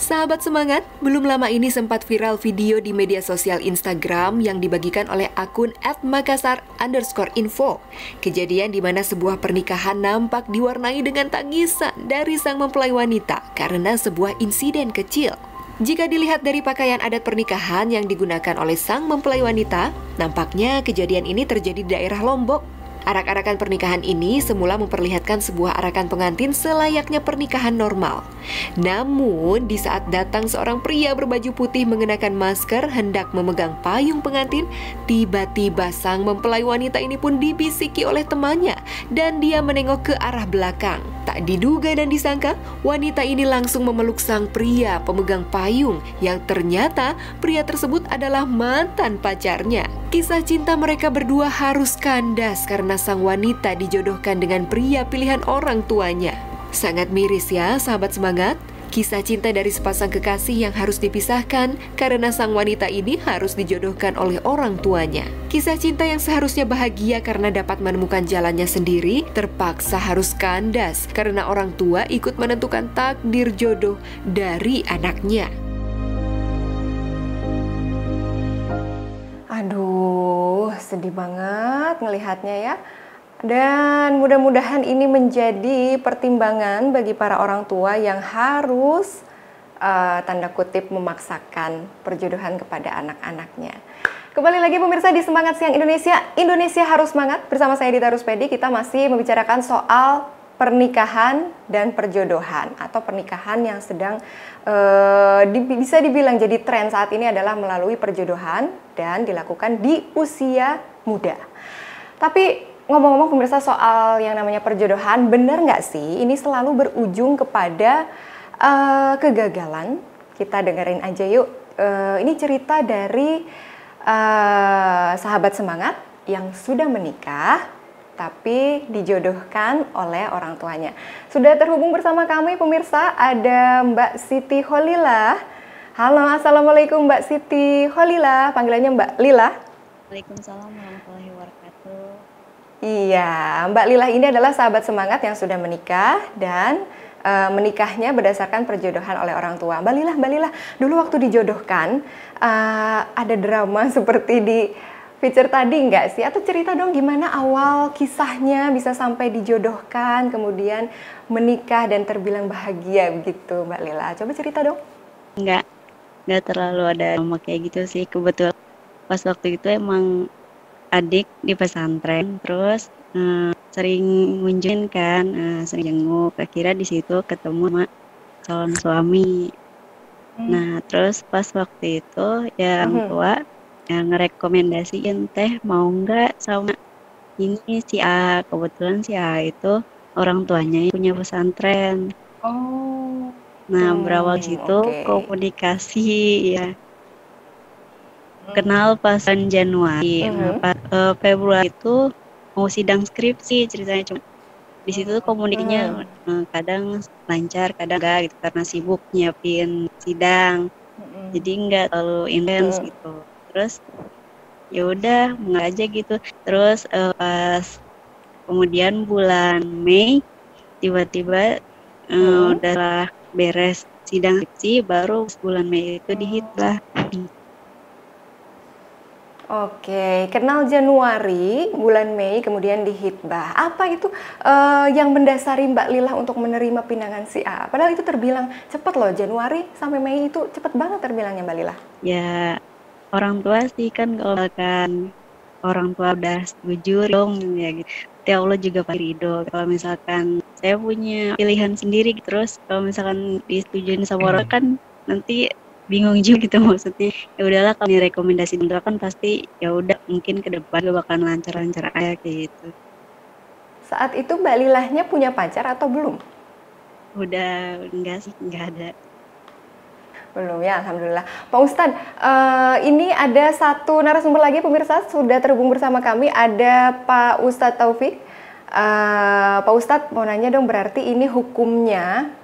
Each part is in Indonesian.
Sahabat semangat, belum lama ini sempat viral video di media sosial Instagram yang dibagikan oleh akun @makassar_info. Kejadian di mana sebuah pernikahan nampak diwarnai dengan tangisan dari sang mempelai wanita karena sebuah insiden kecil. Jika dilihat dari pakaian adat pernikahan yang digunakan oleh sang mempelai wanita, nampaknya kejadian ini terjadi di daerah Lombok. Arak-arakan pernikahan ini semula memperlihatkan sebuah arakan pengantin selayaknya pernikahan normal. Namun, di saat datang seorang pria berbaju putih mengenakan masker hendak memegang payung pengantin, tiba-tiba sang mempelai wanita ini pun dibisiki oleh temannya dan dia menengok ke arah belakang. Tak diduga dan disangka, wanita ini langsung memeluk sang pria pemegang payung yang ternyata pria tersebut adalah mantan pacarnya. Kisah cinta mereka berdua harus kandas karena sang wanita dijodohkan dengan pria pilihan orang tuanya. Sangat miris ya sahabat semangat. Kisah cinta dari sepasang kekasih yang harus dipisahkan karena sang wanita ini harus dijodohkan oleh orang tuanya. Kisah cinta yang seharusnya bahagia karena dapat menemukan jalannya sendiri, terpaksa harus kandas karena orang tua ikut menentukan takdir jodoh dari anaknya. Aduh, sedih banget ngelihatnya ya. Dan mudah-mudahan ini menjadi pertimbangan bagi para orang tua yang harus tanda kutip memaksakan perjodohan kepada anak-anaknya. Kembali lagi pemirsa di Semangat Siang Indonesia, Indonesia harus semangat. Bersama saya Dita Ruspedi, kita masih membicarakan soal pernikahan dan perjodohan atau pernikahan yang sedang bisa dibilang jadi tren saat ini adalah melalui perjodohan dan dilakukan di usia muda. Tapi ngomong-ngomong pemirsa soal yang namanya perjodohan, benar nggak sih ini selalu berujung kepada kegagalan? Kita dengerin aja yuk. Ini cerita dari sahabat semangat yang sudah menikah tapi dijodohkan oleh orang tuanya. Sudah terhubung bersama kami pemirsa, ada Mbak Siti Kholilah. Halo, assalamualaikum Mbak Siti Kholilah, panggilannya Mbak Lila. Waalaikumsalam warahmatullahi wabarakatuh. Iya, Mbak Lila ini adalah sahabat semangat yang sudah menikah dan menikahnya berdasarkan perjodohan oleh orang tua. Mbak Lila, dulu waktu dijodohkan ada drama seperti di feature tadi nggak sih? Atau cerita dong gimana awal kisahnya bisa sampai dijodohkan, kemudian menikah dan terbilang bahagia begitu Mbak Lila. Coba cerita dong. Nggak terlalu ada drama kayak gitu sih. Kebetulan pas waktu itu emang adik di pesantren, terus sering ngunjungin kan, sering jenguk. Akhirnya di situ ketemu sama calon suami. Nah, terus pas waktu itu ya orang tua yang ngerekomendasiin teh mau nggak sama ini si A. Kebetulan si A itu orang tuanya punya pesantren. Oh. Nah, berawal situ komunikasi ya. Kenal pas Januari, pas Februari itu mau sidang skripsi ceritanya, cuma di situ komunikasinya kadang lancar, kadang enggak gitu karena sibuk nyiapin sidang. Jadi enggak terlalu intens gitu. Terus ya udah enggak aja gitu. Terus pas kemudian bulan Mei tiba-tiba udah beres sidang skripsi, baru bulan Mei itu dihitbah. Oke, kenal Januari, bulan Mei, kemudian dihitbah. Apa itu yang mendasari Mbak Lila untuk menerima pinangan si A? Padahal itu terbilang cepat loh, Januari sampai Mei itu cepat banget terbilangnya Mbak Lila. Ya, orang tua sih kan kalau misalkan orang tua udah setuju dong ya gitu. Ya Allah juga pasti ridho. Kalau misalkan saya punya pilihan sendiri, terus kalau misalkan disetujuin sama orang kan nanti bingung juga gitu maksudnya. Ya udahlah kalau direkomendasi orang tua kan pasti ya udah mungkin ke depan juga bakal lancar-lancar aja kayak gitu. Saat itu Mbak Lilahnya punya pacar atau belum? Udah enggak sih, enggak ada. Belum ya, alhamdulillah. Pak Ustadz, ini ada satu narasumber lagi pemirsa sudah terhubung bersama kami, ada Pak Ustadz Taufik. Pak Ustadz mau nanya dong, berarti ini hukumnya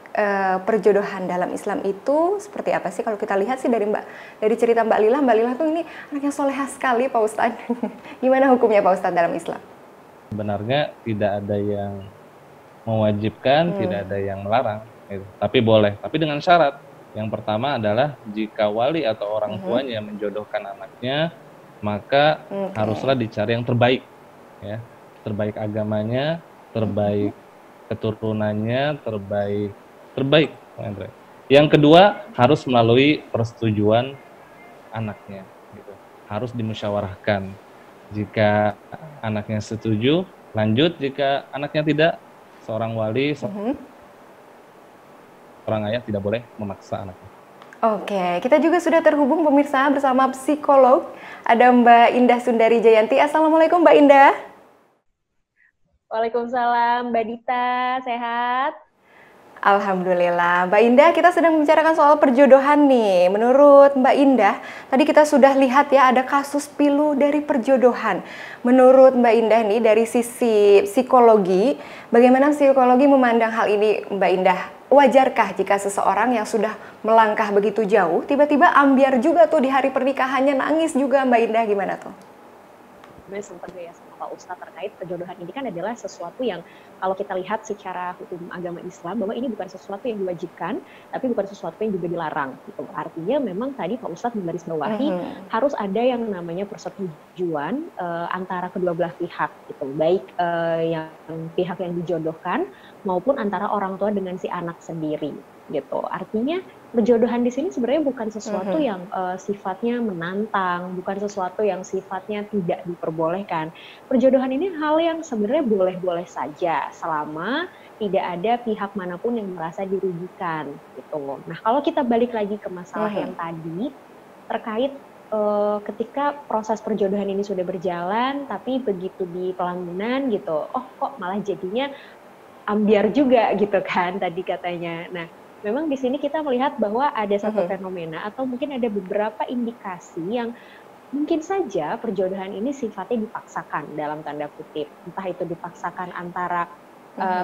perjodohan dalam Islam itu seperti apa sih? Kalau kita lihat sih dari cerita Mbak Lila tuh ini anak yang solehah sekali Pak Ustadz. Gimana hukumnya Pak Ustadz dalam Islam? Sebenarnya tidak ada yang mewajibkan, tidak ada yang melarang, gitu. Tapi boleh, tapi dengan syarat. Yang pertama adalah jika wali atau orang tuanya menjodohkan anaknya, maka haruslah dicari yang terbaik, ya, terbaik agamanya, terbaik keturunannya, terbaik, Andre. Yang kedua harus melalui persetujuan anaknya, gitu. Harus dimusyawarahkan. Jika anaknya setuju, lanjut. Jika anaknya tidak, seorang wali, seorang ayah tidak boleh memaksa anaknya. Oke, kita juga sudah terhubung pemirsa bersama psikolog. Ada Mbak Indah Sundari Jayanti. Assalamualaikum Mbak Indah. Waalaikumsalam Mbak Dita, sehat? Alhamdulillah. Mbak Indah, kita sedang membicarakan soal perjodohan nih. Menurut Mbak Indah, tadi kita sudah lihat ya ada kasus pilu dari perjodohan. Menurut Mbak Indah nih dari sisi psikologi, bagaimana psikologi memandang hal ini Mbak Indah? Wajarkah jika seseorang yang sudah melangkah begitu jauh, tiba-tiba ambiar juga tuh di hari pernikahannya, nangis juga Mbak Indah, gimana tuh? Sebenarnya sempat ya sama Pak Ustadz terkait perjodohan ini kan adalah sesuatu yang kalau kita lihat secara hukum agama Islam bahwa ini bukan sesuatu yang diwajibkan, tapi bukan sesuatu yang juga dilarang. Gitu. Artinya memang tadi Pak Ustadz menggarisbawahi harus ada yang namanya persetujuan antara kedua belah pihak, gitu. Baik yang pihak yang dijodohkan maupun antara orang tua dengan si anak sendiri. Gitu. Artinya perjodohan di sini sebenarnya bukan sesuatu yang sifatnya menantang, bukan sesuatu yang sifatnya tidak diperbolehkan. Perjodohan ini hal yang sebenarnya boleh-boleh saja selama tidak ada pihak manapun yang merasa dirugikan. Gitu. Nah, kalau kita balik lagi ke masalah yang tadi terkait ketika proses perjodohan ini sudah berjalan, tapi begitu di pelaminan gitu, oh kok malah jadinya ambiar juga gitu kan tadi katanya. Nah, memang di sini kita melihat bahwa ada satu fenomena atau mungkin ada beberapa indikasi yang mungkin saja perjodohan ini sifatnya dipaksakan dalam tanda kutip. Entah itu dipaksakan antara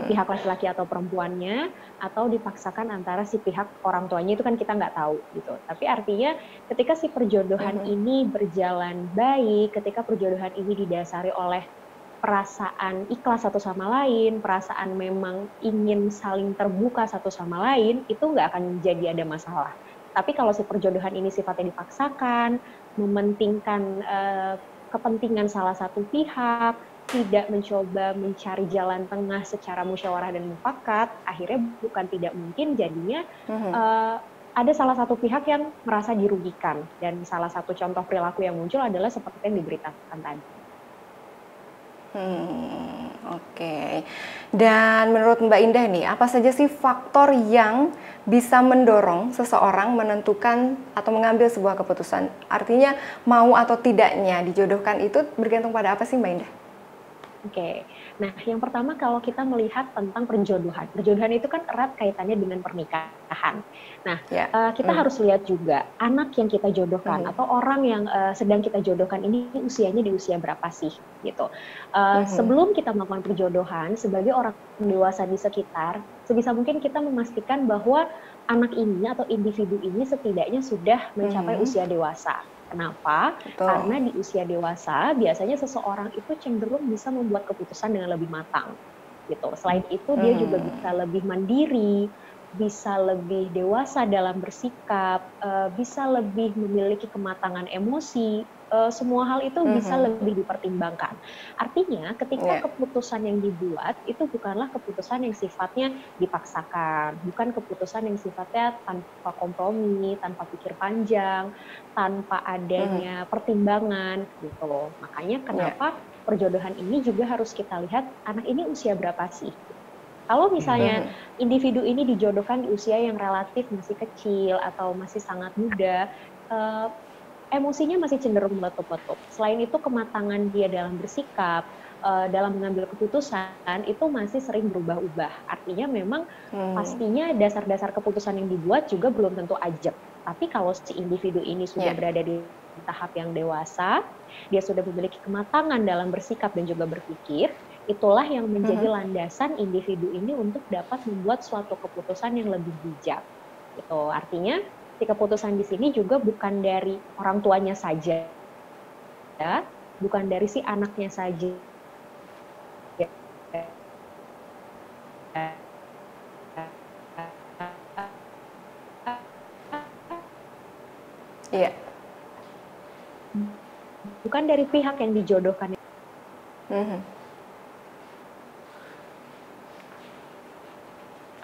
pihak laki-laki atau perempuannya, atau dipaksakan antara si pihak orang tuanya, itu kan kita nggak tahu gitu. Tapi artinya ketika si perjodohan ini berjalan baik, ketika perjodohan ini didasari oleh perasaan ikhlas satu sama lain, perasaan memang ingin saling terbuka satu sama lain, itu nggak akan jadi ada masalah. Tapi kalau si perjodohan ini sifatnya dipaksakan, mementingkan kepentingan salah satu pihak, tidak mencoba mencari jalan tengah secara musyawarah dan mufakat, akhirnya bukan tidak mungkin jadinya ada salah satu pihak yang merasa dirugikan. Dan salah satu contoh perilaku yang muncul adalah seperti yang diberitakan tadi. Oke. Dan menurut Mbak Indah nih, apa saja sih faktor yang bisa mendorong seseorang menentukan atau mengambil sebuah keputusan? Artinya mau atau tidaknya dijodohkan itu bergantung pada apa sih Mbak Indah? Oke, nah yang pertama kalau kita melihat tentang perjodohan itu kan erat kaitannya dengan pernikahan. Nah, kita harus lihat juga anak yang kita jodohkan atau orang yang sedang kita jodohkan ini usianya di usia berapa sih, gitu. Sebelum kita melakukan perjodohan, sebagai orang dewasa di sekitar, sebisa mungkin kita memastikan bahwa anak ini atau individu ini setidaknya sudah mencapai usia dewasa. Kenapa? Betul. Karena di usia dewasa biasanya seseorang itu cenderung bisa membuat keputusan dengan lebih matang, gitu. Selain itu dia juga bisa lebih mandiri, bisa lebih dewasa dalam bersikap, bisa lebih memiliki kematangan emosi. Semua hal itu bisa lebih dipertimbangkan. Artinya ketika keputusan yang dibuat itu bukanlah keputusan yang sifatnya dipaksakan, bukan keputusan yang sifatnya tanpa kompromi, tanpa pikir panjang, tanpa adanya pertimbangan gitu. Makanya kenapa perjodohan ini juga harus kita lihat anak ini usia berapa sih? Kalau misalnya individu ini dijodohkan di usia yang relatif masih kecil atau masih sangat muda, emosinya masih cenderung meletup-letup. Selain itu kematangan dia dalam bersikap, dalam mengambil keputusan itu masih sering berubah-ubah. Artinya memang pastinya dasar-dasar keputusan yang dibuat juga belum tentu ajak. Tapi kalau si individu ini sudah berada di tahap yang dewasa, dia sudah memiliki kematangan dalam bersikap dan juga berpikir, itulah yang menjadi landasan individu ini untuk dapat membuat suatu keputusan yang lebih bijak. Gitu. Artinya si keputusan di sini juga bukan dari orang tuanya saja, ya, bukan dari si anaknya saja. Iya. Bukan dari pihak yang dijodohkan.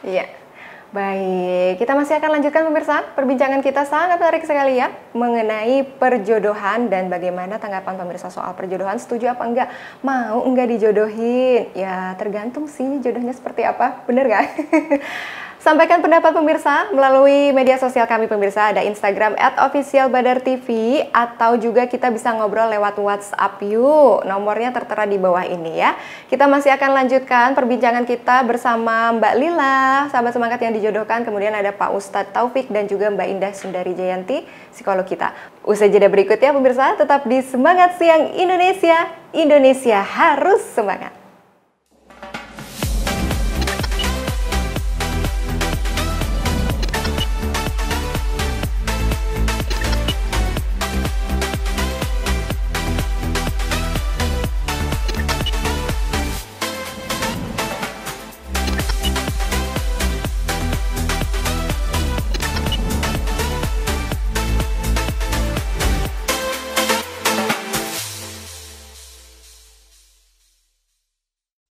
Iya. Baik, kita masih akan lanjutkan pemirsa. Perbincangan kita sangat menarik sekali ya mengenai perjodohan dan bagaimana tanggapan pemirsa soal perjodohan. Setuju apa enggak? Mau enggak dijodohin? Ya tergantung sih jodohnya seperti apa, bener gak? Sampaikan pendapat pemirsa melalui media sosial kami pemirsa, ada Instagram @officialbadartv atau juga kita bisa ngobrol lewat WhatsApp yuk. Nomornya tertera di bawah ini ya. Kita masih akan lanjutkan perbincangan kita bersama Mbak Lila, sahabat semangat yang dijodohkan. Kemudian ada Pak Ustadz Taufik dan juga Mbak Indah Sundari Jayanti, psikolog kita. Usai jeda berikutnya pemirsa, tetap di Semangat Siang Indonesia. Indonesia harus semangat.